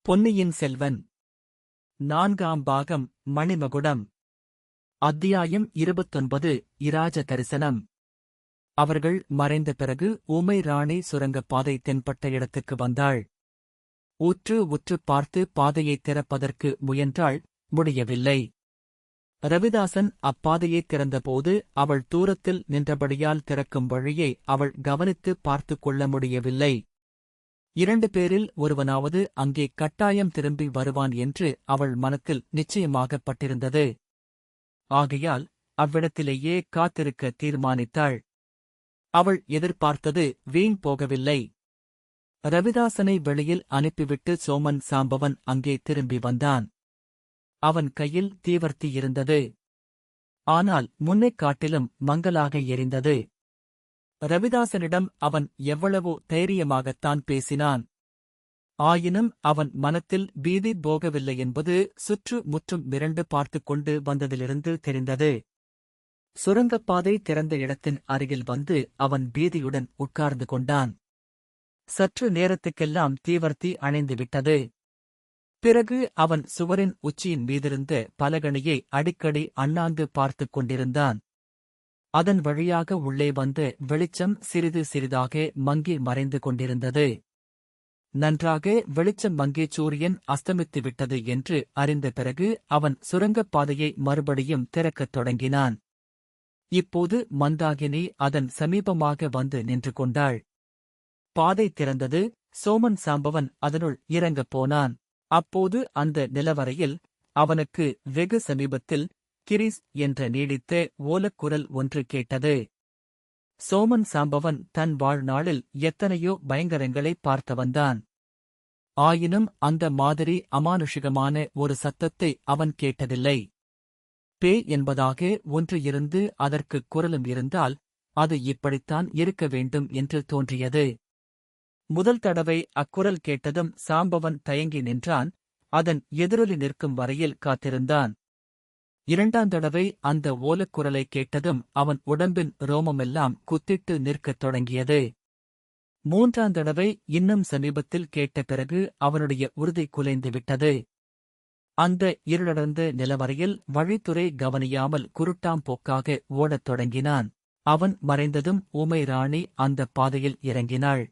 பொன்னியின் செல்வன் நான்காம் பாகம் மணிமகுடம். அத்தியாயம் 29. இராஜ தரிசனம். அவர்கள் மறைந்த பிறகு ஊமை ராணி சுரங்கப் பாதை தென்பட்ட இடத்துக்கு வந்தாள். உற்று பார்த்து பாதையைத் திறப்பதற்கு முயன்றாள், முடியவில்லை. ரவிதாசன் அப்பாதையைத் திறந்தபோது அவள் தூரத்தில் நின்றபடியால் திறக்கும் வழியை அவள் கவனித்து பார்த்துக் கொள்ள முடியவில்லை. 2 பேரில் ஒருவனாவது அங்கே கட்டாயம் திரும்பி வருவான் என்று அவள் மனத்தில் நிச்சயமாகப்பட்டிருந்தது. ஆகையால் அவ்விடத்திலேயே காத்திருக்க தீர்மானித்தாள். அவள் எதிர்பார்த்தது வீண் போகவில்லை. ரவிதாசனை வெளியில் அனுப்பிவிட்டு சோமன் சாம்பவன் அங்கே திரும்பி வந்தான். அவன் கையில் தீவர்த்தி இருந்தது. ஆனால் முன்னைக் காட்டிலும் மங்கலாக எரிந்தது. ரவிதாசனிடம் அவன் எவ்வளவோ தைரியமாகத்தான் பேசினான். ஆயினும் அவன் மனத்தில் பீதி போகவில்லை என்பது சுற்று முற்றும் மிரண்டு பார்த்துக் கொண்டு வந்ததிலிருந்து தெரிந்தது. சுரங்கப்பாதை திறந்த இடத்தின் அருகில் வந்து அவன் பீதியுடன் உட்கார்ந்து கொண்டான். சற்று நேரத்துக்கெல்லாம் தீவர்த்தி அணைந்துவிட்டது. பிறகு அவன் சுவரின் உச்சியின் மீதிருந்த பலகணியை அடிக்கடி அண்ணாந்து பார்த்துக் கொண்டிருந்தான். அதன் வழியாக உள்ளே வந்த வெளிச்சம் சிறிது சிறிதாக மங்கி மறைந்து கொண்டிருந்தது. நன்றாக வெளிச்சம் மங்கி சூரியன் அஸ்தமித்துவிட்டது என்று அறிந்த பிறகு அவன் சுரங்கப் பாதையை மறுபடியும் திறக்கத் தொடங்கினான். இப்போது மந்தாகினி அதன் சமீபமாக வந்து நின்று கொண்டாள். பாதை திறந்தது. சோமன் சாம்பவன் அதனுள் இறங்கப் போனான். அப்போது அந்த நிலவரையில் அவனுக்கு வெகு சமீபத்தில் கிரீஸ் என்ற நீடித்த ஓலக்குரல் ஒன்று கேட்டது. சோமன் சாம்பவன் தன் வாழ்நாளில் எத்தனையோ பயங்கரங்களை பார்த்தவன்தான். ஆயினும் அந்த மாதிரி அமானுஷிகமான ஒரு சத்தத்தை அவன் கேட்டதில்லை. பேய் என்பதாக ஒன்று இருந்து அதற்குக் குரலும் இருந்தால் அது இப்படித்தான் இருக்க வேண்டும் என்று தோன்றியது. முதல் தடவை அக்குரல் கேட்டதும் சாம்பவன் தயங்கி நின்றான். அதன் எதிரொலி நிற்கும் வரையில் காத்திருந்தான். 2ஆம் தடவை அந்த ஓலக்குரலை கேட்டதும் அவன் உடம்பின் ரோமமெல்லாம் குத்திட்டு நிற்கத் தொடங்கியது. 3ஆம் தடவை இன்னும் சமீபத்தில் கேட்ட பிறகு அவனுடைய உறுதி குலைந்துவிட்டது. அந்த இருளடர்ந்த நிலவரையில் வழித்துறை கவனியாமல் குருட்டாம் போக்காக ஓடத் தொடங்கினான். அவன் மறைந்ததும் ஊமை ராணி அந்தப் பாதையில் இறங்கினாள்.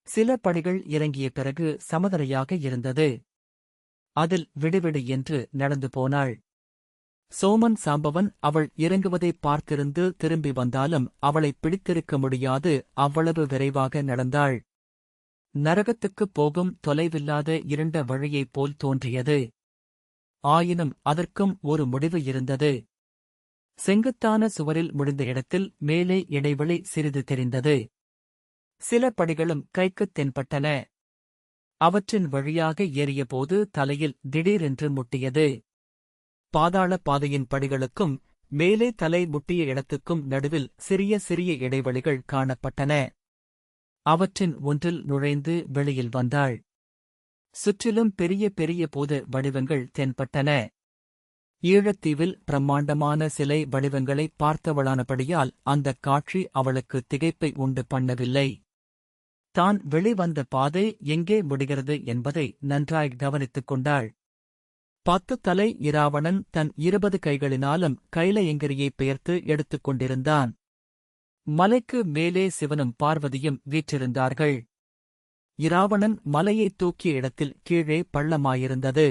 சில படிகள் இறங்கிய பிறகு சமதரையாக இருந்தது. அதில் விடுவிடு என்று நடந்து போனாள். சோமன் சாம்பவன் அவள் இறங்குவதைப் பார்த்திருந்து திரும்பி வந்தாலும் அவளைப் பிடித்திருக்க முடியாது, அவ்வளவு விரைவாக நடந்தாள். நரகத்துக்குப் போகும் தொலைவில்லாத இருண்ட வழியைப் போல் தோன்றியது. ஆயினும் அதற்கும் ஒரு முடிவு இருந்தது. செங்குத்தான சுவரில் முடிந்த இடத்தில் மேலே இடைவெளி சிறிது தெரிந்தது. சில படிகளும் கைக்குத் தென்பட்டன. அவற்றின் வழியாக ஏறியபோது தலையில் திடீரென்று முட்டியது. பாதாள பாதையின் படிகளுக்கும் மேலே தலை முட்டிய இடத்துக்கும் நடுவில் சிறிய சிறிய இடைவெளிகள் காணப்பட்டன. அவற்றின் ஒன்றில் நுழைந்து வெளியில் வந்தாள். சுற்றிலும் பெரிய பெரிய பூத வடிவங்கள் தென்பட்டன. ஈழத்தீவில் பிரம்மாண்டமான சிலை வடிவங்களை பார்த்தவளானபடியால் அந்தக் காட்சி அவளுக்கு திகைப்பை உண்டு பண்ணவில்லை. தான் வெளிவந்த பாதை எங்கே முடிகிறது என்பதை நன்றாய் கவனித்துக் கொண்டாள். 10 தலை இராவணன் தன் 20 கைகளினாலும் கைலயங்கிரியைப் பெயர்த்து எடுத்துக் கொண்டிருந்தான். மலைக்கு மேலே சிவனும் பார்வதியும் வீற்றிருந்தார்கள். இராவணன் மலையைத் தூக்கிய இடத்தில் கீழே பள்ளமாயிருந்தது.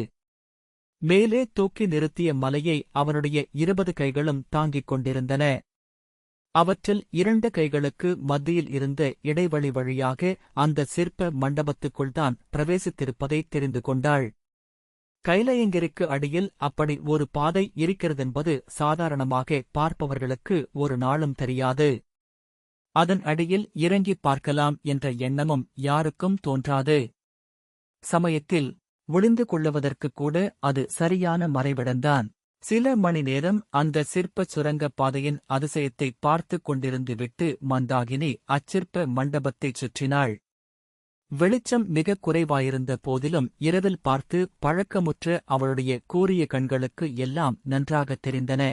மேலே தூக்கி நிறுத்திய மலையை அவனுடைய 20 கைகளும் தாங்கிக் கொண்டிருந்தன. அவற்றில் 2 கைகளுக்கு மத்தியில் இருந்த இடைவெளி வழியாக அந்த சிற்ப மண்டபத்துக்குள்தான் பிரவேசித்திருப்பதை தெரிந்து கொண்டாள். கைலயங்கிரிக்கு அடியில் அப்படி ஒரு பாதை இருக்கிறதென்பது சாதாரணமாக பார்ப்பவர்களுக்கு ஒரு நாளும் தெரியாது. அதன் அடியில் இறங்கிப் பார்க்கலாம் என்ற எண்ணமும் யாருக்கும் தோன்றாது. சமயத்தில் ஒளிந்து கொள்ளுவதற்குக் கூட அது சரியான மறைவிடம்தான். சில மணி நேரம் அந்த சிற்பச் சுரங்கப் பாதையின் அதிசயத்தை பார்த்துக் கொண்டிருந்துவிட்டு மந்தாகினி அச்சிற்ப மண்டபத்தைச் சுற்றினாள். வெளிச்சம் மிகக் குறைவாயிருந்த போதிலும் இரவில் பார்த்து பழக்கமுற்ற அவளுடைய கூரிய கண்களுக்கு எல்லாம் நன்றாகத் தெரிந்தன.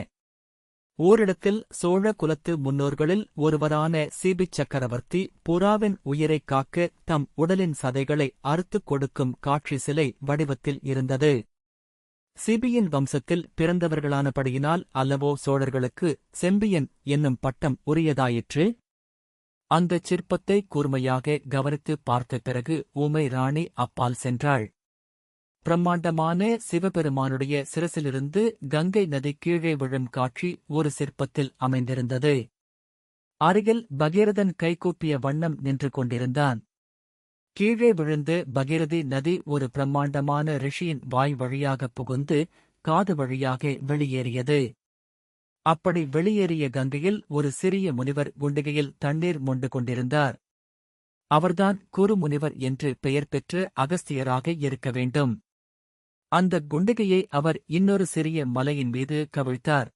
ஓரிடத்தில் சோழ குலத்து முன்னோர்களில் ஒருவரான சீபிச் சக்கரவர்த்தி புறாவின் உயிரைக் காக்க தம் உடலின் சதைகளை அறுத்துக் கொடுக்கும் காட்சி சிலை வடிவத்தில் இருந்தது. சிபியின் வம்சத்தில் பிறந்தவர்களானபடியினால் அல்லவோ சோழர்களுக்கு செம்பியன் என்னும் பட்டம் உரியதாயிற்று. அந்தச் சிற்பத்தை கூர்மையாக கவனித்துப் பார்த்த பிறகு ஊமை ராணி அப்பால் சென்றாள். பிரம்மாண்டமான சிவபெருமானுடைய சிரசிலிருந்து கங்கை நதி கீழே விழும் காட்சி ஒரு சிற்பத்தில் அமைந்திருந்தது. அருகில் பகீரதன் கைகூப்பிய வண்ணம் நின்று கொண்டிருந்தான். கீழே விழுந்து பகீரதி நதி ஒரு பிரம்மாண்டமான ரிஷியின் வாய் வழியாகப் புகுந்து காது வழியாக வெளியேறியது. அப்படி வெளியேறிய கங்கையில் ஒரு சிறிய முனிவர் குண்டிகையில் தண்ணீர் மொண்டு கொண்டிருந்தார். அவர்தான் குருமுனிவர் என்று பெயர் பெற்ற அகஸ்தியராக இருக்க வேண்டும். அந்த குண்டிகையை அவர் இன்னொரு சிறிய மலையின் மீது கவிழ்த்தார்.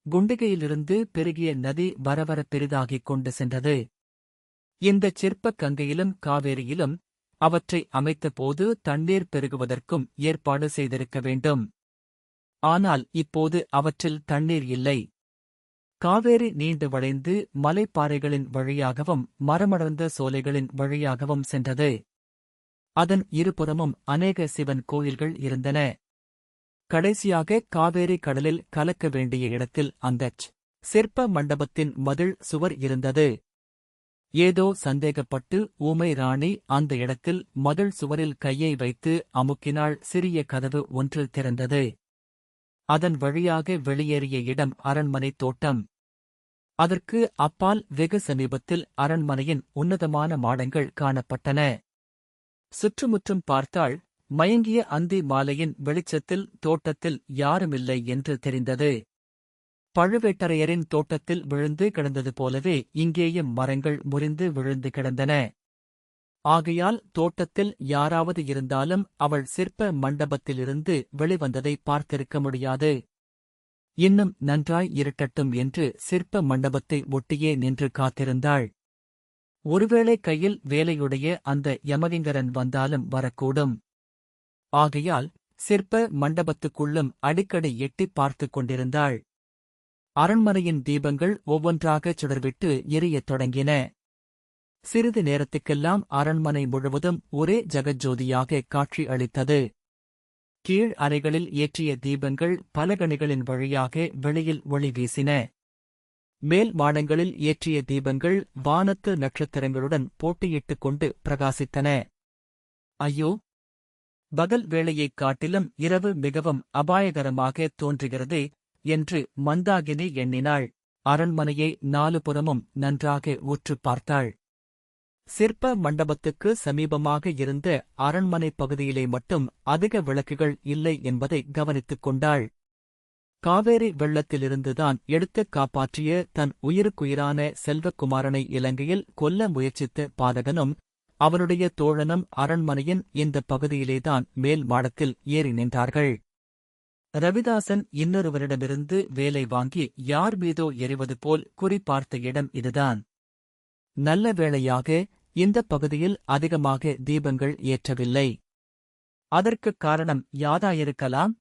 குண்டிகையிலிருந்து பெருகிய நதி வரவர பெரிதாகிக் கொண்டு சென்றது. இந்தச் சிற்பக் கங்கையிலும் காவேரியிலும் அவற்றை அமைத்தபோது தண்ணீர் பெருகுவதற்கும் ஏற்பாடு செய்திருக்க வேண்டும். ஆனால் இப்போது அவற்றில் தண்ணீர் இல்லை. காவேரி நீண்டு வளைந்து மலைப்பாறைகளின் வழியாகவும் மரமடர்ந்த சோலைகளின் வழியாகவும் சென்றது. அதன் இருபுறமும் அநேக சிவன் கோயில்கள் இருந்தன. கடைசியாக காவேரி கடலில் கலக்க வேண்டிய இடத்தில் அந்தச் சிற்ப மண்டபத்தின் மதில் சுவர் இருந்தது. ஏதோ சந்தேகப்பட்டு ஊமை ராணி அந்த இடத்தில் மதில் சுவரில் கையை வைத்து அமுக்கினாள். சிறிய கதவு ஒன்று திறந்தது. அதன் வழியாக வெளியேறிய இடம் அரண்மனை தோட்டம். அதற்கு அப்பால் வெகு சமீபத்தில் அரண்மனையின் உன்னதமான மாடங்கள் காணப்பட்டன. சுற்றுமுற்றும் பார்த்தாள். மயங்கிய அந்தி மாலையின் வெளிச்சத்தில் தோட்டத்தில் யாருமில்லை என்று தெரிந்தது. பழுவேட்டரையரின் தோட்டத்தில் விழுந்து கிடந்தது போலவே இங்கேயும் மரங்கள் முறிந்து விழுந்து கிடந்தன. ஆகையால் தோட்டத்தில் யாராவது இருந்தாலும் அவள் சிற்ப மண்டபத்திலிருந்து வெளிவந்ததை பார்த்திருக்க முடியாது. இன்னும் நன்றாய் இருட்டட்டும் என்று சிற்ப மண்டபத்தை ஒட்டியே நின்று காத்திருந்தாள். ஒருவேளை கையில் வேலையுடைய அந்த யமகிங்கரன் வந்தாலும் வரக்கூடும். ஆகையால் சிற்ப மண்டபத்துக்குள்ளும் அடிக்கடி எட்டிப் பார்த்துக் கொண்டிருந்தாள். அரண்மனையின் தீபங்கள் ஒவ்வொன்றாகச் சுடர்விட்டு எரியத் தொடங்கின. சிறிது நேரத்துக்கெல்லாம் அரண்மனை முழுவதும் ஒரே ஜகஜோதியாக காட்சி அளித்தது. கீழ் அறைகளில் ஏற்றிய தீபங்கள் பலகணிகளின் வழியாக வெளியில் ஒளி வீசின. மேல் மாடங்களில் ஏற்றிய தீபங்கள் வானத்து நட்சத்திரங்களுடன் போட்டியிட்டுக் கொண்டு பிரகாசித்தன. ஐயோ, பகல் வேளையைக் காட்டிலும் இரவு மிகவும் அபாயகரமாக தோன்றுகிறதே என்று மந்தாகினி எண்ணினாள். அரண்மனையை நாலுபுறமும் நன்றாக உற்றுப் பார்த்தாள். சிற்ப மண்டபத்துக்கு சமீபமாக இருந்த அரண்மனைப் பகுதியிலே மட்டும் அதிக விளக்குகள் இல்லை என்பதை கவனித்துக் கொண்டாள். காவேரி வெள்ளத்திலிருந்துதான் எடுத்துக் காப்பாற்றிய தன் உயிருக்குயிரான செல்வக்குமாரனை இலங்கையில் கொல்ல முயற்சித்த பாதகனும் அவனுடைய தோழனும் அரண்மனையின் இந்த பகுதியிலேதான் மேல் மாடத்தில் ஏறி நின்றார்கள். ரவிதாசன் இன்னொருவரிடமிருந்து வேலை வாங்கி யார் மீதோ எறிவது போல் குறிபார்த்த இடம் இதுதான். நல்ல வேளையாக இந்தப் பகுதியில் அதிகமாக தீபங்கள் ஏற்றவில்லை. அதற்குக் காரணம் யாதாயிருக்கலாம்?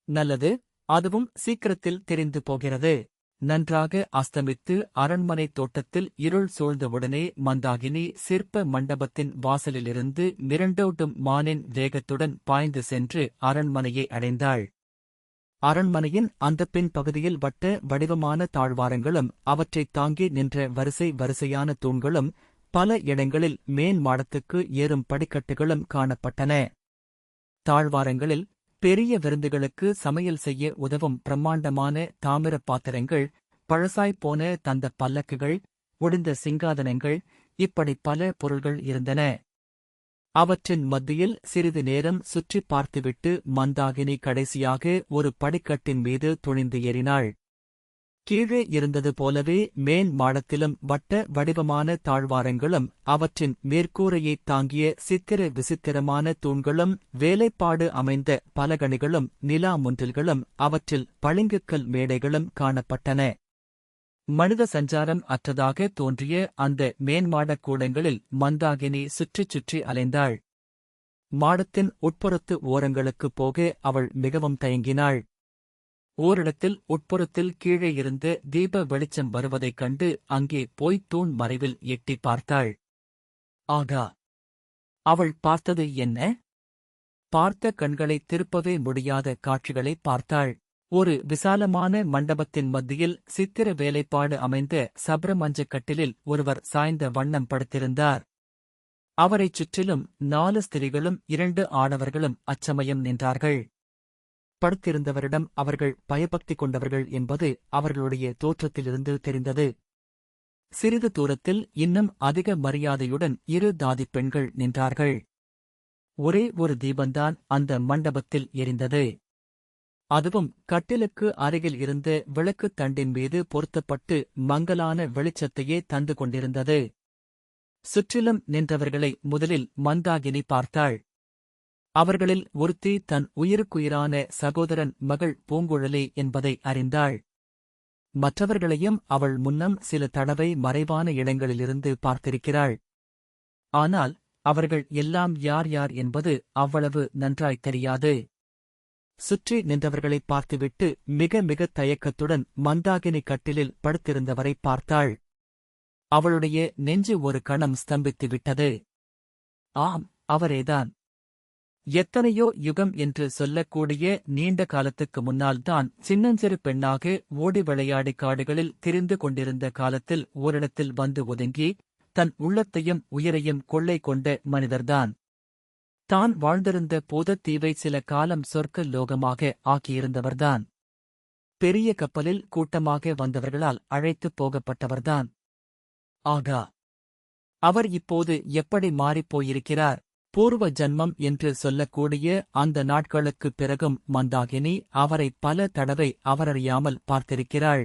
நல்லது, அதுவும் சீக்கிரத்தில் தெரிந்து போகிறது. நன்றாக அஸ்தமித்து அரண்மனை தோட்டத்தில் இருள் சூழ்ந்தவுடனே மந்தாகினி சிற்ப மண்டபத்தின் வாசலிலிருந்து மிரண்டோட்டும் மானின் வேகத்துடன் பாய்ந்து சென்று அரண்மனையை அடைந்தாள். அரண்மனையின் அந்தப் பின் பகுதியில் வட்ட வடிவமான தாழ்வாரங்களும் அவற்றைத் தாங்கி நின்ற வரிசை வரிசையான தூண்களும் பல இடங்களில் மேன் மாடத்துக்கு ஏறும் படிக்கட்டுகளும் காணப்பட்டன. தாழ்வாரங்களில் பெரிய விருந்துகளுக்கு சமையல் செய்ய உதவும் பிரம்மாண்டமான தாமிரப் பாத்திரங்கள், பழசாய்ப்போன தந்தப் பல்லக்குகள், ஒடிந்த சிங்காதனங்கள், இப்படி பல பொருள்கள் இருந்தன. அவற்றின் மத்தியில் சிறிது நேரம் சுற்றிப் பார்த்துவிட்டு மந்தாகினி கடைசியாக ஒரு படிக்கட்டின் மீது துணிந்து ஏறினாள். கீழே இருந்தது போலவே மேன் மாடத்திலும் வட்ட வடிவமான தாழ்வாரங்களும் அவற்றின் மேற்கூரையைத் தாங்கிய சித்திர விசித்திரமான தூண்களும் வேலைப்பாடு அமைந்த பலகணிகளும் நிலா முன்றில்களும் அவற்றில் பளிங்குக்கல் மேடைகளும் காணப்பட்டன. மனித சஞ்சாரம் அற்றதாக தோன்றிய அந்த மேன்மாடக் கூடங்களில் மந்தாகினி சுற்றிச் சுற்றி அலைந்தாள். மாடத்தின் உட்புறத்து ஓரங்களுக்குப் போக அவள் மிகவும் தயங்கினாள். ஓரிடத்தில் உட்புறத்தில் கீழே இருந்து தீப வெளிச்சம் வருவதைக் கண்டு அங்கே போய் தூண் மறைவில் எட்டிப் பார்த்தாள். ஆகா! அவள் பார்த்தது என்ன? பார்த்த கண்களை திருப்பவே முடியாத காட்சிகளை பார்த்தாள். ஒரு விசாலமான மண்டபத்தின் மத்தியில் சித்திர வேலைப்பாடு அமைந்த சப்ரமஞ்ச கட்டிலில் ஒருவர் சாய்ந்த வண்ணம் படுத்திருந்தார். அவரைச் சுற்றிலும் 4 ஸ்திரீகளும் 2 ஆடவர்களும் அச்சமயம் நின்றார்கள். படுத்திருந்தவரிடம் அவர்கள் பயபக்தி கொண்டவர்கள் என்பது அவர்களுடைய தோற்றத்திலிருந்து தெரிந்தது. சிறிது தூரத்தில் இன்னும் அதிக மரியாதையுடன் 2 தாதிப் பெண்கள் நின்றார்கள். ஒரே ஒரு தீபந்தான் அந்த மண்டபத்தில் எரிந்தது. அதுவும் கட்டிலுக்கு அருகில் இருந்த விளக்குத் தண்டின் மீது பொருத்தப்பட்டு மங்கலான வெளிச்சத்தையே தந்து கொண்டிருந்தது. சுற்றிலும் நின்றவர்களை முதலில் மந்தாகினி பார்த்தாள். அவர்களில் ஒருத்தி தன் உயிருக்குயிரான சகோதரன் மகள் பூங்குழலி என்பதை அறிந்தாள். மற்றவர்களையும் அவள் முன்னம் சில தடவை மறைவான இடங்களிலிருந்து பார்த்திருக்கிறாள். ஆனால் அவர்கள் எல்லாம் யார் யார் என்பது அவ்வளவு நன்றாய் தெரியாது. சுற்றி நின்றவர்களைப் பார்த்துவிட்டு மிக மிக தயக்கத்துடன் மந்தாகினி கட்டிலில் படுத்திருந்தவரை பார்த்தாள். அவளுடைய நெஞ்சு ஒரு கணம் ஸ்தம்பித்து விட்டது. ஆம், அவரேதான். எத்தனையோ யுகம் என்று சொல்லக்கூடிய நீண்ட காலத்துக்கு முன்னால்தான் சின்னஞ்சிறு பெண்ணாக ஓடி விளையாடி காடுகளில் திரிந்து கொண்டிருந்த காலத்தில் ஓரிடத்தில் வந்து ஒதுங்கி தன் உள்ளத்தையும் உயிரையும் கொள்ளை கொண்ட மனிதர்தான். தான் வாழ்ந்திருந்த பூதத்தீவை சில காலம் சொர்க்க லோகமாக ஆக்கியிருந்தவர்தான். பெரிய கப்பலில் கூட்டமாக வந்தவர்களால் அழைத்துப் போகப்பட்டவர்தான். ஆகா! அவர் இப்போது எப்படி மாறிப்போயிருக்கிறார்? பூர்வ ஜன்மம் என்று சொல்லக்கூடிய அந்த நாட்களுக்குப் பிறகும் மந்தாகினி அவரை பல தடவை அவரறியாமல் பார்த்திருக்கிறாள்.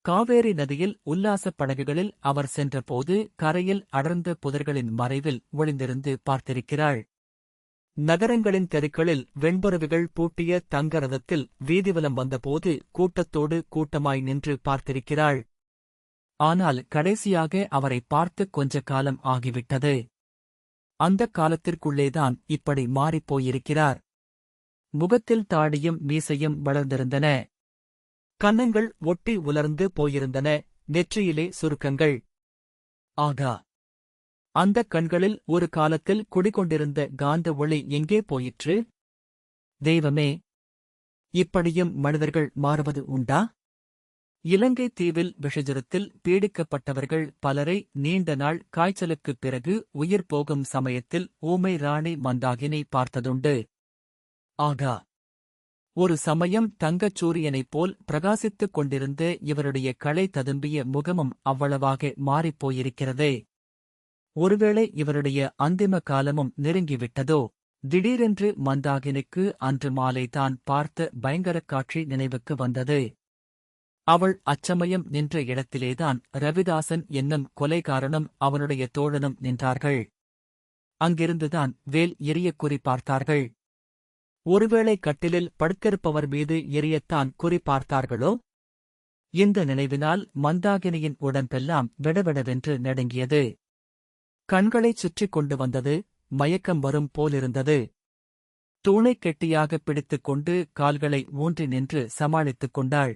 காவேரி நதியில் உல்லாசப் படகுகளில் அவர் சென்றபோது கரையில் அடர்ந்த புதர்களின் மறைவில் ஒளிந்திருந்து பார்த்திருக்கிறாள். நகரங்களின் தெருக்களில் வெண்புறவிகள் பூட்டிய தங்கரதத்தில் வீதிவலம் வந்தபோது கூட்டத்தோடு கூட்டமாய் நின்று பார்த்திருக்கிறாள். ஆனால் கடைசியாக அவரை பார்த்து கொஞ்ச காலம் ஆகிவிட்டது. அந்தக் காலத்திற்குள்ளேதான் இப்படி மாறிப்போயிருக்கிறார். முகத்தில் தாடியும் மீசையும் வளர்ந்திருந்தன. கன்னங்கள் ஒட்டி உலர்ந்து போயிருந்தன. நெற்றியிலே சுருக்கங்கள். ஆகா! அந்தக் கண்களில் ஒரு காலத்தில் குடிகொண்டிருந்த காந்த ஒளி எங்கே போயிற்று? தெய்வமே! இப்படியும் மனிதர்கள் மாறுவது உண்டா? இலங்கை தீவில் விஷஜரத்தில் பீடிக்கப்பட்டவர்கள் பலரை நீண்ட நாள் காய்ச்சலுக்குப் பிறகு உயிர் போகும் சமயத்தில் ஊமை ராணி மந்தாகினி பார்த்ததுண்டு. ஆகா! ஒரு சமயம் தங்கச் சூரியனைப் போல் பிரகாசித்துக் கொண்டிருந்த இவருடைய களை ததும்பிய முகமும் அவ்வளவாக மாறிப்போயிருக்கிறதே. ஒருவேளை இவருடைய அந்திம காலமும் நெருங்கிவிட்டதோ? திடீரென்று மந்தாகினிக்கு அன்று மாலை தான் பார்த்த பயங்கரக் காட்சி நினைவுக்கு வந்தது. அவள் அச்சமயம் நின்ற இடத்திலேதான் ரவிதாசன் என்னும் கொலைகாரனும் அவனுடைய தோழனும் நின்றார்கள். அங்கிருந்துதான் வேல் எரியக் குறி பார்த்தார்கள். ஒருவேளை கட்டிலில் படுத்திருப்பவர் மீது எரியத்தான் குறி பார்த்தார்களோ? இந்த நினைவினால் மந்தாகினியின் உடம்பெல்லாம் விடவிடவென்று நடுங்கியது. கண்களைச் சுற்றிக் கொண்டு வந்தது. மயக்கம் வரும் போலிருந்தது. தூணைக் கெட்டியாகப் பிடித்துக் கொண்டு கால்களை ஊன்றி நின்று சமாளித்துக் கொண்டாள்.